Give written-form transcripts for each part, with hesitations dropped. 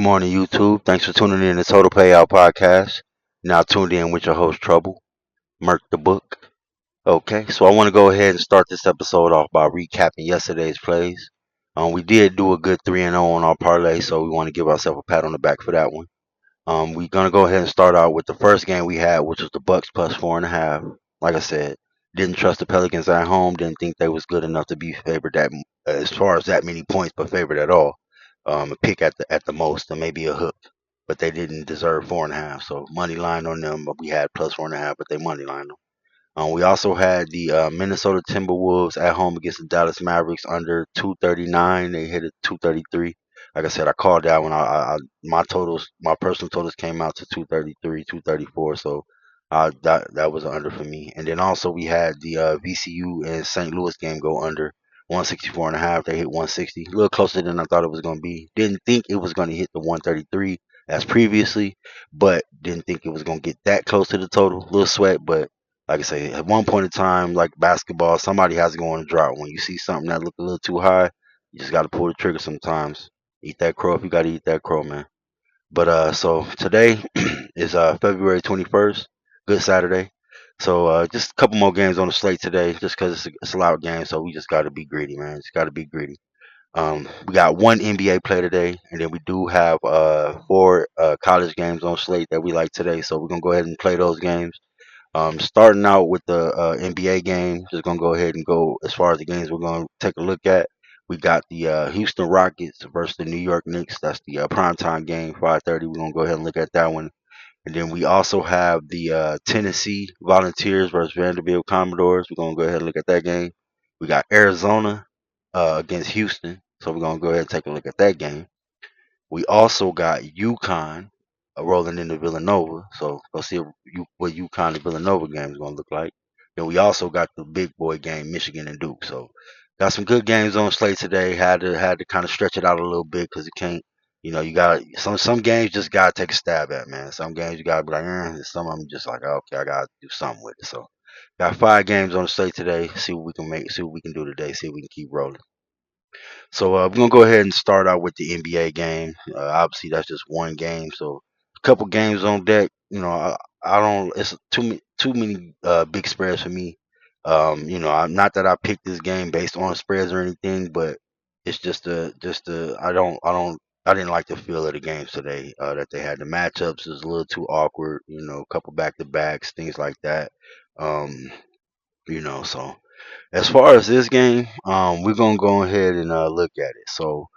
morning, YouTube. Thanks for tuning in to Total Payout Podcast. Now tuned in with your host, Trouble, Merc the Book. Okay, so I want to go ahead and start this episode off by recapping yesterday's plays. We did do a good 3-0 on our parlay, so we want to give ourselves a pat on the back for that one. We're gonna go ahead and start out with the first game we had, which was the Bucks plus 4.5. Like I said, didn't trust the Pelicans at home. Didn't think they was good enough to be favored that as far as that many points, but favored at all. A pick at the most, or maybe a hook, but they didn't deserve 4.5. So money line on them, but we had plus 4.5, but they money line them. We also had the Minnesota Timberwolves at home against the Dallas Mavericks under 239. They hit it 233. Like I said, I called that one. My totals, my personal totals came out to 233, 234. So that was an under for me. And then also we had the VCU and St. Louis game go under 164 and a half. They hit 160, a little closer than I thought it was going to be. Didn't think it was going to hit the 133 as previously, but didn't think it was going to get that close to the total. Little sweat, but like I say, at one point in time, like basketball, somebody has to go on a drought. When you see something that look a little too high, you just got to pull the trigger sometimes. Eat that crow if you got to eat that crow, man. But so today is February 21st, Good Saturday. So just a couple more games on the slate today, just because it's a lot of games. So we just got to be greedy, man. Just got to be greedy. We got one NBA play today, and then we do have four college games on slate that we like today. So we're gonna go ahead and play those games. Starting out with the NBA game, just gonna go ahead and go as far as the games we're gonna take a look at. We got the Houston Rockets versus the New York Knicks. That's the primetime game, 5:30. We're gonna go ahead and look at that one. And then we also have the Tennessee Volunteers versus Vanderbilt Commodores. We're gonna go ahead and look at that game. We got Arizona against Houston, so we're gonna go ahead and take a look at that game. We also got UConn rolling into Villanova, so let's see what UConn and Villanova game is going to look like. Then we also got the big boy game, Michigan and Duke. So got some good games on slate today. Had to kind of stretch it out a little bit because it can't. You got some games just gotta take a stab at, man. Some games you gotta be like, some of them just like, okay, I gotta do something with it. So got 5 games on the slate today. See what we can make. See what we can do today. See if we can keep rolling. So we're gonna go ahead and start out with the NBA game. Obviously, that's just one game, so a couple games on deck. I don't. It's too many big spreads for me. Not that I picked this game based on spreads or anything, but it's just I didn't like the feel of the games today that they had. The matchups is a little too awkward. A couple back to backs, things like that. Um, so. As far as this game, we're gonna go ahead and look at it. So,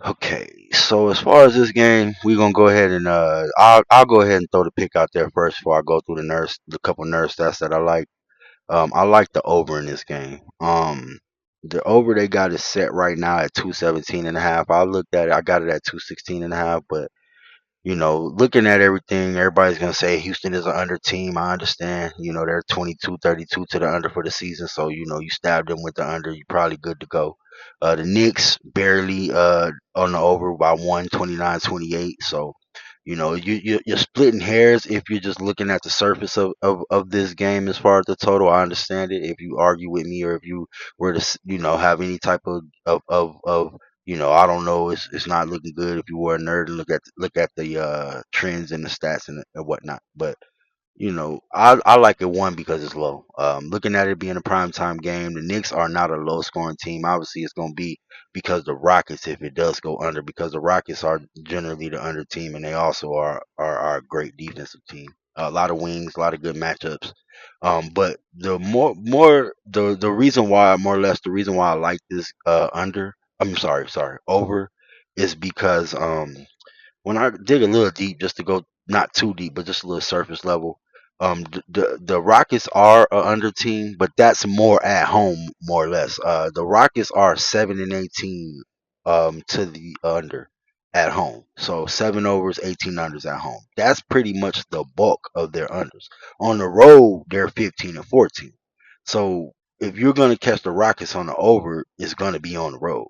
okay. So as far as this game, we're gonna go ahead and I'll go ahead and throw the pick out there first before I go through the couple nurse stats that I like. I like the over in this game. The over they got is set right now at 217.5. I looked at it. I got it at 216.5, but looking at everything, everybody's gonna say Houston is an under team. I understand. They're 22-32 to the under for the season, so you stab them with the under, you're probably good to go. The Knicks barely on the over by 129-28. So you're splitting hairs if you're just looking at the surface of this game as far as the total. I understand it. If you argue with me or if you were to have any type of I don't know. It's not looking good if you were a nerd and look at the trends and the stats and whatnot. But I like it one because it's low. Looking at it being a prime time game, the Knicks are not a low scoring team. Obviously, it's going to be because the Rockets, if it does go under, because the Rockets are generally the under team, and they also are a great defensive team. A lot of wings, a lot of good matchups. But the reason why, more or less, the reason why I like this under, I'm sorry, over, is because when I dig a little deep, just to go not too deep, but just a little surface level, the Rockets are a under team, but that's more at home, more or less. The Rockets are 7-18 to the under at home, so 7 overs, 18 unders at home. That's pretty much the bulk of their unders. On the road, they're 15-14. So if you're gonna catch the Rockets on the over, it's gonna be on the road.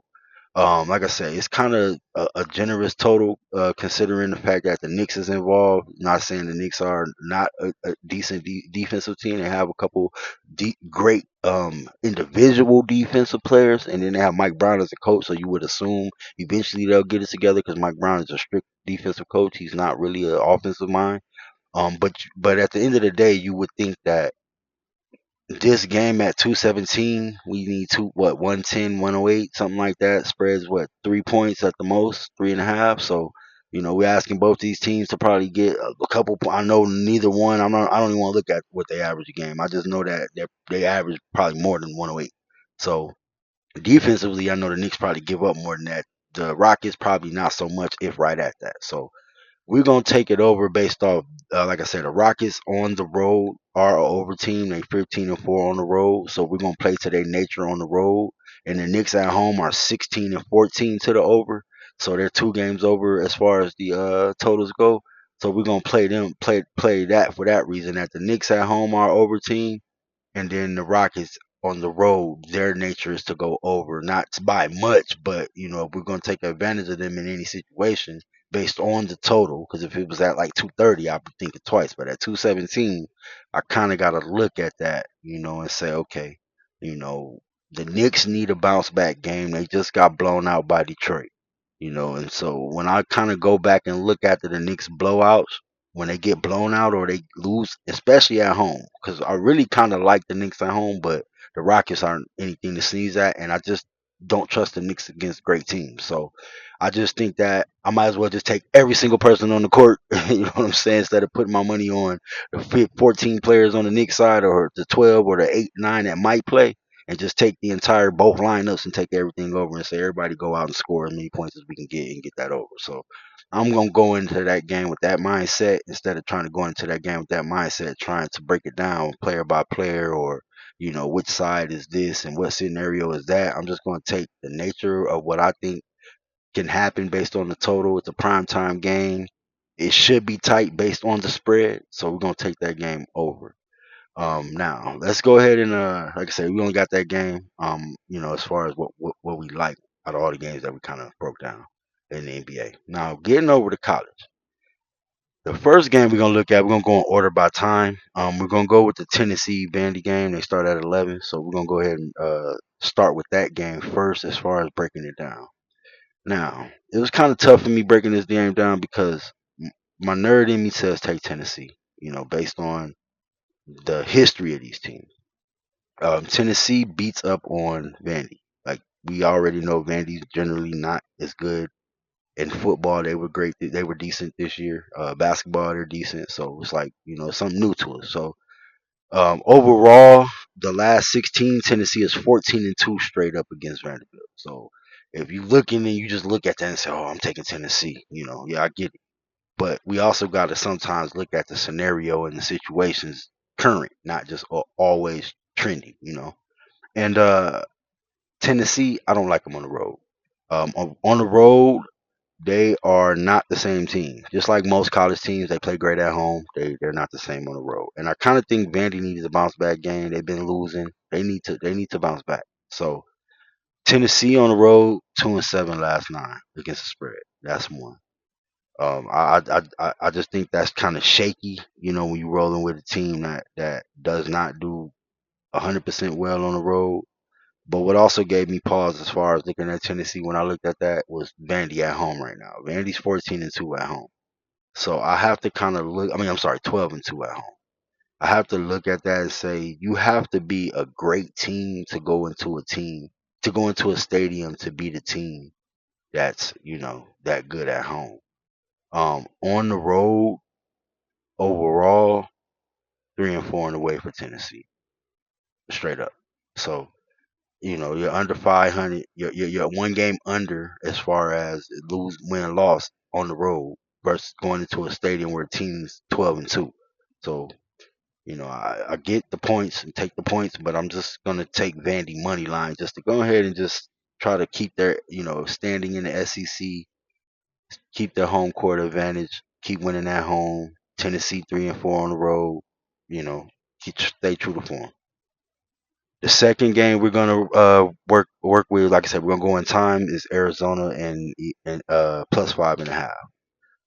Like I said, it's kind of a generous total, considering the fact that the Knicks is involved. Not saying the Knicks are not a decent defensive team. They have a couple great individual defensive players, and then they have Mike Brown as a coach. So you would assume eventually they'll get it together because Mike Brown is a strict defensive coach. He's not really an offensive mind. But at the end of the day, you would think that this game at 217, we need two, what, 110, 108, something like that. Spreads, what, 3 points at the most, 3.5. So, we're asking both these teams to probably get a couple. I know neither one. I don't even want to look at what they average a game. I just know that they average probably more than 108. So defensively, I know the Knicks probably give up more than that. The Rockets probably not so much, if right at that. So we're gonna take it over based off, like I said, the Rockets on the road are an over team. They 15-4 on the road, so we're gonna play to their nature on the road. And the Knicks at home are 16-14 to the over, so they're 2 games over as far as the totals go. So we're gonna play that for that reason. That the Knicks at home are over team, and then the Rockets on the road, their nature is to go over, not by much, but if we're gonna take advantage of them in any situation based on the total. Because if it was at like 230, I'd be thinking twice. But at 217, I kind of got to look at that, and say, okay, you know, the Knicks need a bounce back game. They just got blown out by Detroit, and so when I kind of go back and look at the Knicks blowouts, when they get blown out or they lose, especially at home. Because I really kind of like the Knicks at home, but the Rockets aren't anything to sneeze at, and I just don't trust the Knicks against great teams. So I just think that I might as well just take every single person on the court. You know what I'm saying? Instead of putting my money on the 14 players on the Knicks side, or the 12 or the 8, 9 that might play, and just take the entire both lineups and take everything over and say everybody go out and score as many points as we can get and get that over. So I'm gonna go into that game with that mindset instead of trying to go into that game with that mindset, trying to break it down player by player, or which side is this and what scenario is that. I'm just gonna take the nature of what I think can happen based on the total. It's a prime time game. It should be tight based on the spread, so we're gonna take that game over. Now let's go ahead and like I said, we only got that game. As far as what we like out of all the games that we kind of broke down in the NBA. Now getting over to college. The first game we're gonna look at, we're gonna go in order by time. We're gonna go with the Tennessee Vandy game. They start at 11, so we're gonna go ahead and start with that game first, as far as breaking it down. Now, it was kind of tough for me breaking this game down because my nerd in me says take Tennessee. Based on the history of these teams. Tennessee beats up on Vandy. Like we already know, Vandy's generally not as good in football. They were great. They were decent this year. Basketball, they're decent. So it's like something new to us. So overall, the last 16, Tennessee is 14-2 straight up against Vanderbilt. So if you look in and you just look at that and say, "Oh, I'm taking Tennessee," yeah, I get it. But we also got to sometimes look at the scenario and the situations current, not just always trendy. And Tennessee, I don't like them on the road. On the road, they are not the same team. Just like most college teams, they play great at home. They're not the same on the road. And I kind of think Vandy needs a bounce back game. They've been losing. They need to bounce back. So Tennessee on the road, 2-7 last 9 against the spread. That's one. I just think that's kind of shaky. When you're rolling with a team that does not do 100% well on the road. But what also gave me pause as far as looking at Tennessee when I looked at that was Vandy at home right now. Vandy's 14-2 at home. So I have to kind of look. I mean, I'm sorry, 12-2 at home. I have to look at that and say you have to be a great team to go into a stadium to be the team that's that good at home. On the road overall, 3-4 in the way for Tennessee, straight up. So you're under 500. You're 1 game under as far as lose, win, loss on the road versus going into a stadium where teams 12-2. So I get the points and take the points, but I'm just gonna take Vandy money line just to go ahead and just try to keep their standing in the SEC, keep their home court advantage, keep winning at home. Tennessee 3-4 on the road. You know, stay true to form. The second game we're gonna work with, like I said, we're gonna go in time is Arizona and plus 5.5.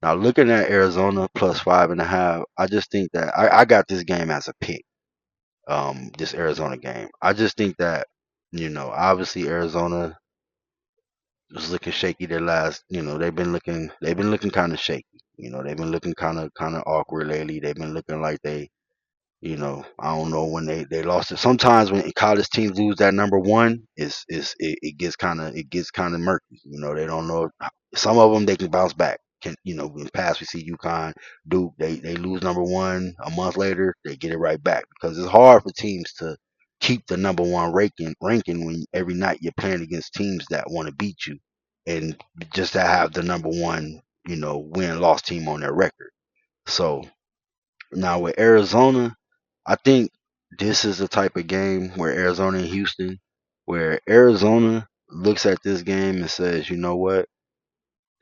Now looking at Arizona plus 5.5, I just think that I got this game as a pick. This Arizona game. I just think that obviously Arizona was looking shaky their last. They've been looking kind of shaky. They've been looking kind of awkward lately. They've been looking like I don't know when they lost it. Sometimes when college teams lose that number one, it gets kind of murky. They don't know. Some of them they can bounce back. In the past we see UConn, Duke. They lose number one a month later, they get it right back because it's hard for teams to keep the number one ranking when every night you're playing against teams that want to beat you, and just to have the number one win loss team on their record. So now with Arizona, I think this is the type of game where Arizona and Houston, where Arizona looks at this game and says, you know what?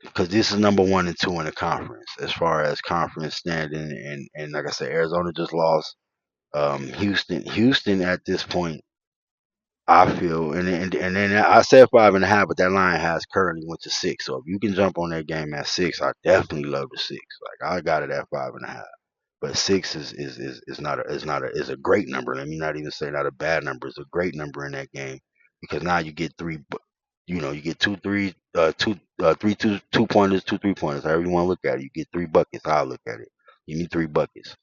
Because this is number one and two in the conference as far as conference standing, and like I said, Arizona just lost. Houston at this point, I feel, and then I said 5.5, but that line has currently went to six. So if you can jump on that game at six, I definitely love the six. Like I got it at 5.5. But six is a great number. Let me not even say not a bad number. It's a great number in that game because now you get you get two three two three two pointers, two 3 pointers. However you want to look at it, you get three buckets. I'll look at it. You need three buckets.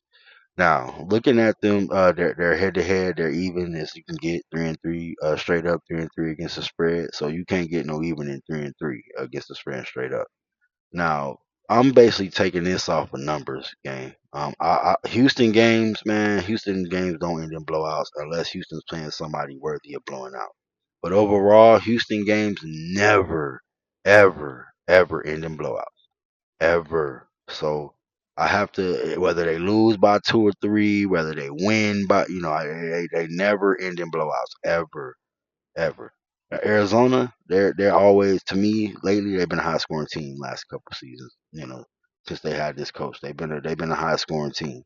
Now looking at them, they're head to head. They're even as you can get 3-3 straight up, 3-3 against the spread. So you can't get no even in 3-3 against the spread straight up. Now, I'm basically taking this off a numbers game. Houston games, man, Houston games don't end in blowouts unless Houston's playing somebody worthy of blowing out. But overall, Houston games never, ever, ever end in blowouts. Ever. So I have to, whether they lose by two or three, whether they win by, they never end in blowouts. Ever ever. Arizona, they're always to me lately they've been a high scoring team last couple of seasons. Since they had this coach, they've been a high scoring team.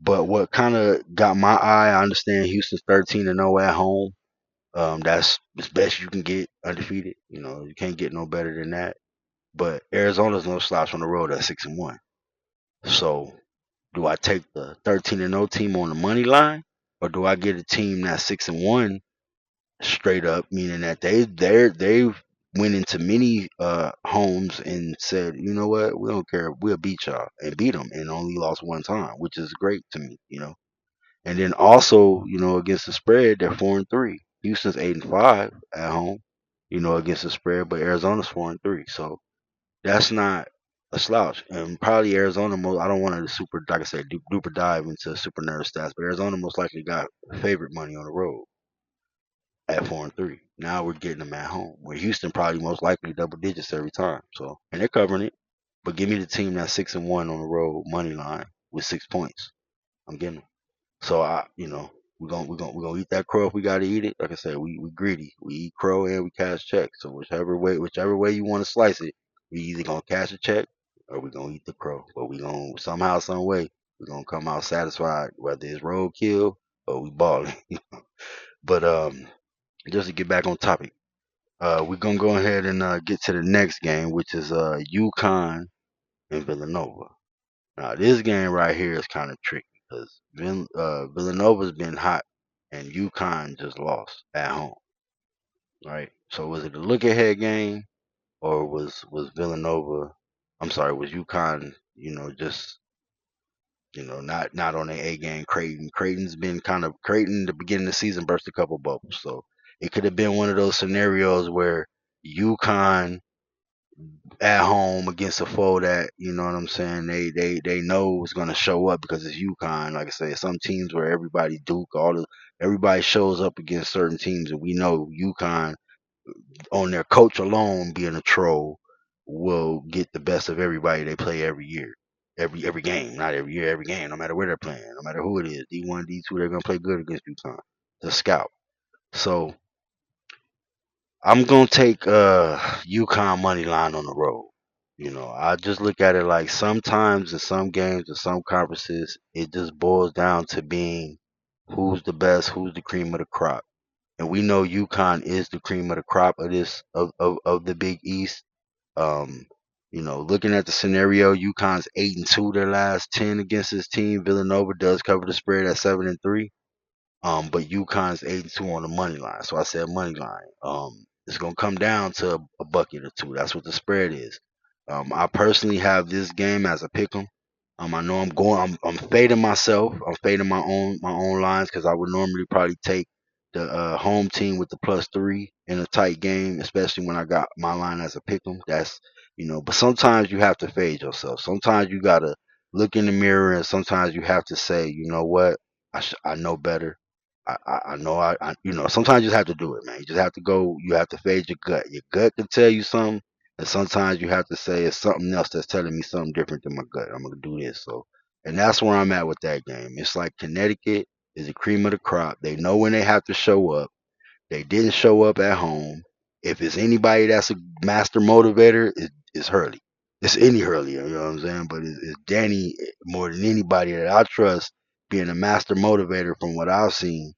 But what kind of got my eye? I understand Houston's 13-0 at home. That's as best you can get undefeated. You can't get no better than that. But Arizona's no slouch on the road at 6-1. So do I take the 13-0 team on the money line, or do I get a team that's 6-1 straight up, meaning that they've went into many homes and said, you know what, we don't care, we'll beat y'all and beat them, and only lost one time, which is great to me. And then also, against the spread, they're 4-3. Houston's 8-5 at home, against the spread, but Arizona's 4-3. So that's not a slouch. And probably Arizona most. I don't want to super, like I said, duper dive into super nerd stats, but Arizona most likely got favorite money on the road at 4-3. Now we're getting them at home. Where Houston probably most likely double digits every time. So and they're covering it. But give me the team that's 6-1 on the road money line with 6 points. I'm getting them. So we're gonna eat that crow if we gotta eat it. Like I said, we greedy. We eat crow and we cash checks. So whichever way you want to slice it, we either gonna cash a check or we gonna eat the crow. But we gonna somehow, some way, we gonna come out satisfied, whether it's roadkill or we balling. But just to get back on topic, we're gonna go ahead and get to the next game, which is UConn and Villanova. Now this game right here is kind of tricky because Villanova's been hot and UConn just lost at home, right? So was it a look ahead game or was Villanova? I'm sorry, was UConn? Just not on their A game. Creighton's been kind of Creighton. The beginning of the season burst a couple bubbles, so it could have been one of those scenarios where UConn at home against a foe that what I'm saying they know is going to show up because it's UConn. Like I say, some teams where everybody Duke, everybody shows up against certain teams, and we know UConn on their coach alone being a troll will get the best of everybody they play every year. Every game, not every year, every game, no matter where they're playing, no matter who it is, D1, D2, they're gonna play good against UConn, the scout. So I'm gonna take UConn money line on the road. I just look at it like sometimes in some games in some conferences, it just boils down to being who's the best, who's the cream of the crop. And we know UConn is the cream of the crop of this of the Big East. Um, looking at the scenario, UConn's 8-2 their last 10 against this team. Villanova does cover the spread at 7-3. But UConn's 8-2 on the money line. So I said money line. It's gonna come down to a bucket or two. That's what the spread is. I personally have this game as a pick 'em. I know I'm fading myself. I'm fading my own lines because I would normally probably take the home team with the +3 in a tight game, especially when I got my line as a pick 'em. But sometimes you have to fade yourself. Sometimes you gotta look in the mirror, and sometimes you have to say, you know what, I know better. I know sometimes you just have to do it, man. You just have to go. You have to fade your gut. Your gut can tell you something, and sometimes you have to say it's something else that's telling me something different than my gut. I'm gonna do this. So, and that's where I'm at with that game. It's like Connecticut is the cream of the crop. They know when they have to show up. They didn't show up at home. If it's anybody that's a master motivator, it's Hurley. It's any Hurley, you know what I'm saying? But it's Danny more than anybody that I trust being a master motivator from what I've seen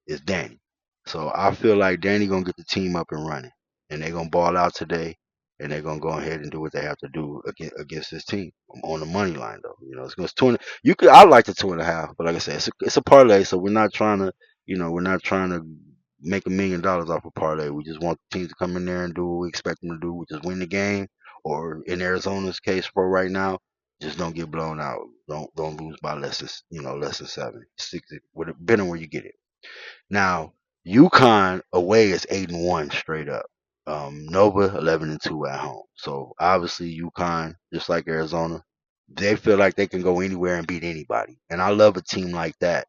is Danny. So I feel like Danny gonna get the team up and running, and they're gonna ball out today, and they're gonna go ahead and do what they have to do against this team. I'm on the money line though. It's gonna 20. You could I like the 2.5, but like I said, it's a parlay, so we're not trying to make $1 million off a parlay. We just want the teams to come in there and do what we expect them to do, which is win the game, or in Arizona's case for right now, just don't get blown out. Don't lose by less than 7, 6, depending on where you get it. Now, UConn away is 8-1 straight up. Nova 11-2 at home. So obviously UConn, just like Arizona, they feel like they can go anywhere and beat anybody. And I love a team like that.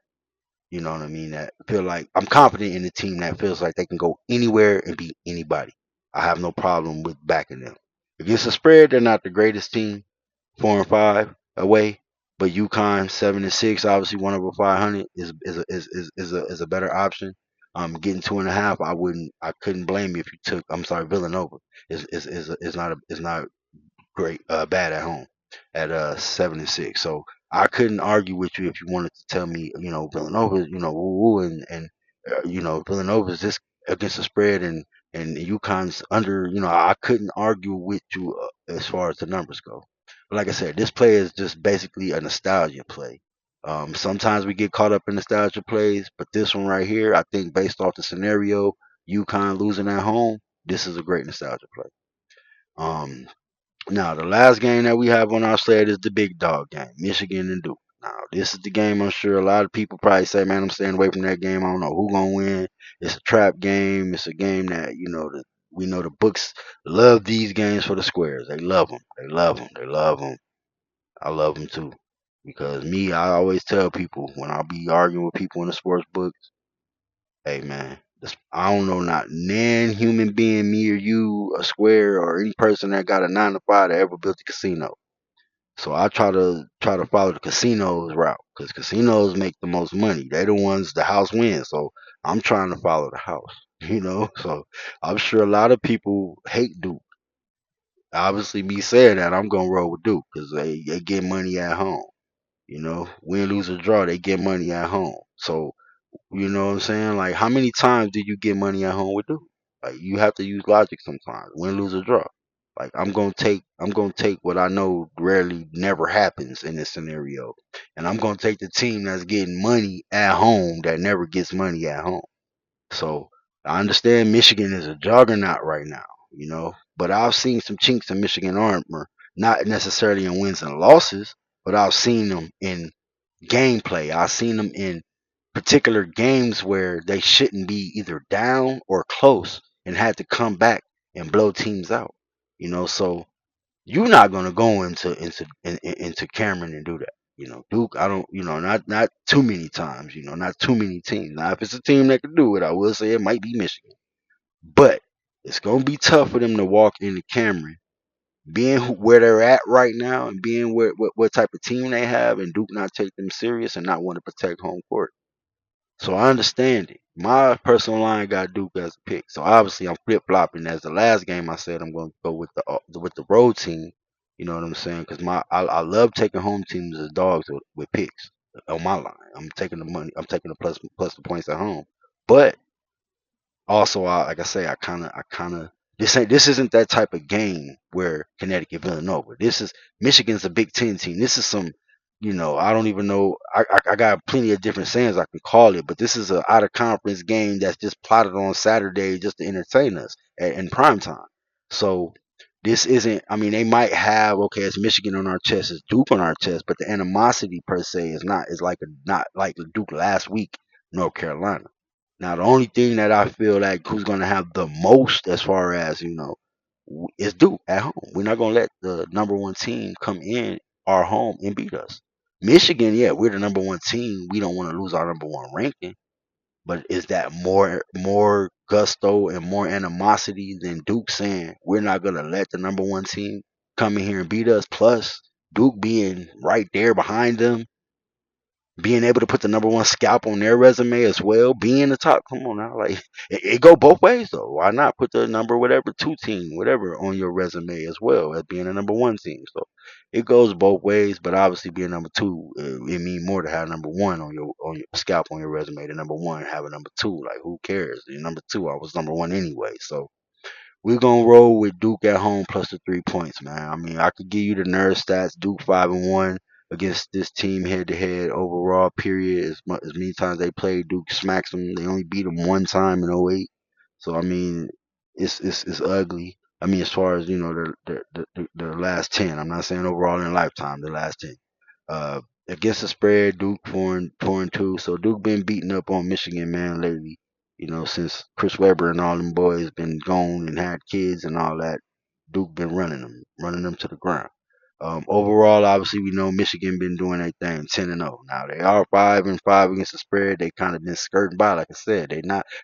You know what I mean? That feel like I'm confident in the team that feels like they can go anywhere and beat anybody. I have no problem with backing them. Against the spread, they're not the greatest team, 4-5 away, but UConn 7-6, obviously one over 500 is a better option. Getting 2.5, I couldn't blame you if you took. I'm sorry, Villanova is not great, bad at home at 7-6. So I couldn't argue with you if you wanted to tell me, Villanova, woo, Villanova is this against the spread, and UConn's under. I couldn't argue with you as far as the numbers go. But like I said, this play is just basically a nostalgia play. Sometimes we get caught up in nostalgia plays, but this one right here, I think based off the scenario, UConn losing at home, this is a great nostalgia play. Um, Now, the last game that we have on our slate is the big dog game, Michigan and Duke. Now, this is the game I'm sure a lot of people probably say, man, I'm staying away from that game. I don't know who gonna win. It's a trap game. It's a game that we know the books love these games for the squares. They love them. They love them. They love them. I love them too, because me, I always tell people when I be arguing with people in the sports books, hey man, I don't know not nan human being, me or you, a square, or any person that got a 9 to 5 that ever built a casino. So I try to follow the casinos route because casinos make the most money. They the ones the house wins. So I'm trying to follow the house. So I'm sure a lot of people hate Duke. Obviously, me saying that, I'm gonna roll with Duke because they get money at home. Win, lose, or draw, they get money at home. So you know what I'm saying? Like, how many times do you get money at home with Duke? Like, you have to use logic sometimes. Win, lose, or draw. Like, I'm gonna take what I know rarely never happens in this scenario, and I'm gonna take the team that's getting money at home that never gets money at home. So I understand Michigan is a juggernaut right now, but I've seen some chinks in Michigan armor, not necessarily in wins and losses, but I've seen them in gameplay. I've seen them in particular games where they shouldn't be either down or close and had to come back and blow teams out. So you're not gonna go into Cameron and do that. Duke, I don't, not too many times. Not too many teams. Now, if it's a team that can do it, I will say it might be Michigan, but it's gonna be tough for them to walk into Cameron, being where they're at right now, and being what type of team they have, and Duke not take them serious and not want to protect home court. So I understand it. My personal line got Duke as a pick. So obviously I'm flip flopping. As the last game I said I'm going to go with the road team. You know what I'm saying? Because I love taking home teams as dogs with picks. on my line. I'm taking the money. I'm taking the plus the points at home. But also, like I say, I kind of this isn't that type of game where Connecticut Villanova. This is Michigan's a Big Ten team. This is some, I don't even know. I got plenty of different sayings I can call it, but this is a out of conference game that's just plotted on Saturday just to entertain us in prime time. So this isn't. I mean, they might have okay, it's Michigan on our chest, it's Duke on our chest, but the animosity per se is not is like a not like Duke last week, North Carolina. Now, the only thing that I feel like who's going to have the most as far as, is Duke at home. We're not going to let the number one team come in our home and beat us. Michigan, yeah, we're the number one team. We don't want to lose our number one ranking. But is that more gusto and more animosity than Duke saying we're not going to let the number one team come in here and beat us? Plus, Duke being right there behind them, being able to put the number one scalp on their resume as well, being the top. Come on now, like it go both ways though. Why not put the number whatever two team whatever on your resume as well as being a number one team? So it goes both ways, but obviously being number two, it mean more to have number one on your scalp on your resume than number one having number two. Like who cares? You're number two. I was number one anyway, so we're gonna roll with Duke at home plus the 3 points, man. I mean, I could give you the nerd stats. Duke 5-1 against this team head to head overall. Period. As many times they played, Duke smacks them. They only beat them one time in '08. So I mean, it's ugly. I mean, as far as the last 10. I'm not saying overall in lifetime. The last 10. Uh, Against the spread, Duke 4-2. So Duke been beating up on Michigan, man, lately. Since Chris Webber and all them boys been gone and had kids and all that, Duke been running them to the ground. Overall, obviously, we know Michigan been doing their thing, 10-0. Now they are 5-5 against the spread. They kind of been skirting by, like I said.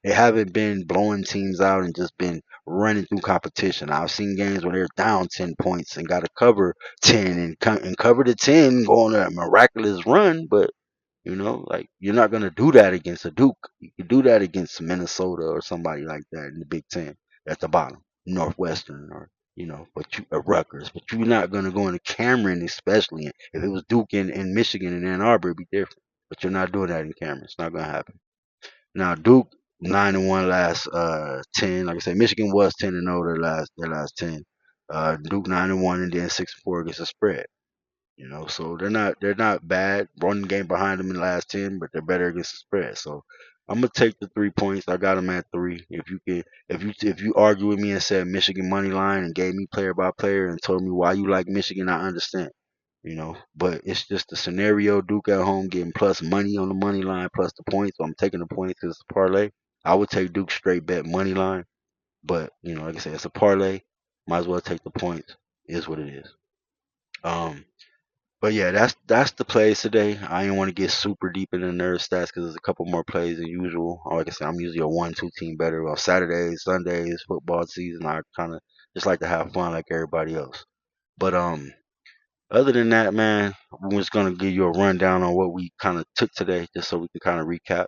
They haven't been blowing teams out and just been running through competition. I've seen games where they're down 10 points and got to cover 10 and cover the 10, go on a miraculous run, but like you're not gonna do that against a Duke. You could do that against Minnesota or somebody like that in the Big Ten at the bottom, Northwestern or but you Rutgers. But you're not gonna go into Cameron, especially if it was Duke in Michigan and Ann Arbor, it'd be different. But you're not doing that in Cameron. It's not gonna happen. Now Duke 9-1 last 10. Like I said, Michigan was 10-0 their last 10. Duke 9-1 and then 6-4 against the spread. So they're not bad. One game behind them in the last 10, but they're better against the spread. So I'm gonna take the 3 points. I got them at three. If you argue with me and said Michigan money line and gave me player by player and told me why you like Michigan, I understand. But it's just the scenario. Duke at home getting plus money on the money line plus the points. So I'm taking the points because it's a parlay. I would take Duke straight bet money line, but like I said, it's a parlay. Might as well take the points. Is what it is. Um, but yeah, that's the plays today. I didn't want to get super deep into the nerd stats because there's a couple more plays than usual. Like I said, I'm usually a 1-2 team better on Saturdays, Sundays, football season. I kind of just like to have fun like everybody else. But other than that, man, we're just gonna give you a rundown on what we kind of took today, just so we can kind of recap.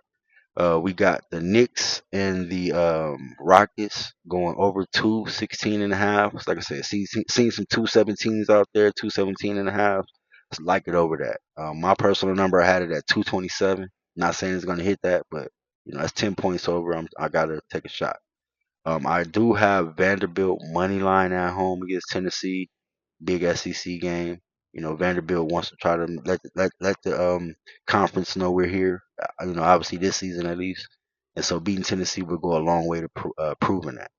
We got the Knicks and the Rockets going over 216.5. Like I said, seen some 217s out there, 217.5. Like it over that. My personal number, I had it at 227. Not saying it's gonna hit that, but that's 10 points over. I gotta take a shot. I do have Vanderbilt money line at home against Tennessee, big SEC game. Vanderbilt wants to try to let the conference know we're here. Obviously this season at least, and so beating Tennessee will go a long way to proving that.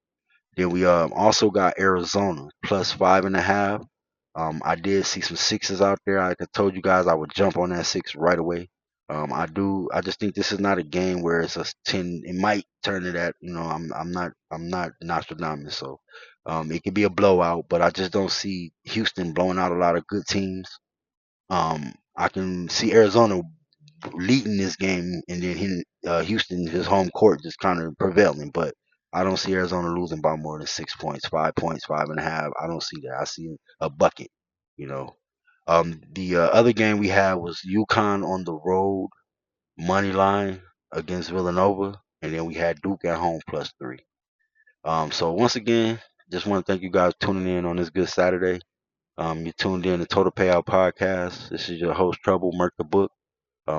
Then we also got Arizona plus 5.5. I did see some sixes out there. Like I told you guys, I would jump on that six right away. I do. I just think this is not a game where it's a 10. It might turn to that. I'm not Nostradamus, so it could be a blowout. But I just don't see Houston blowing out a lot of good teams. I can see Arizona leading this game, and then Houston, his home court, just kind of prevailing. But I don't see Arizona losing by more than 6 points, 5 points, 5.5. I don't see that. I see a bucket. You know. The other game we had was UConn on the road money line against Villanova, and then we had Duke at home plus 3. So once again, just want to thank you guys for tuning in on this good Saturday. You tuned in to Total Payout Podcast. This is your host Trouble, Merc the Book.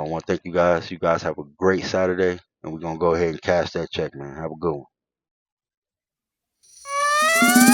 I want to thank you guys. You guys have a great Saturday, and we're gonna go ahead and cash that check, man. Have a good one.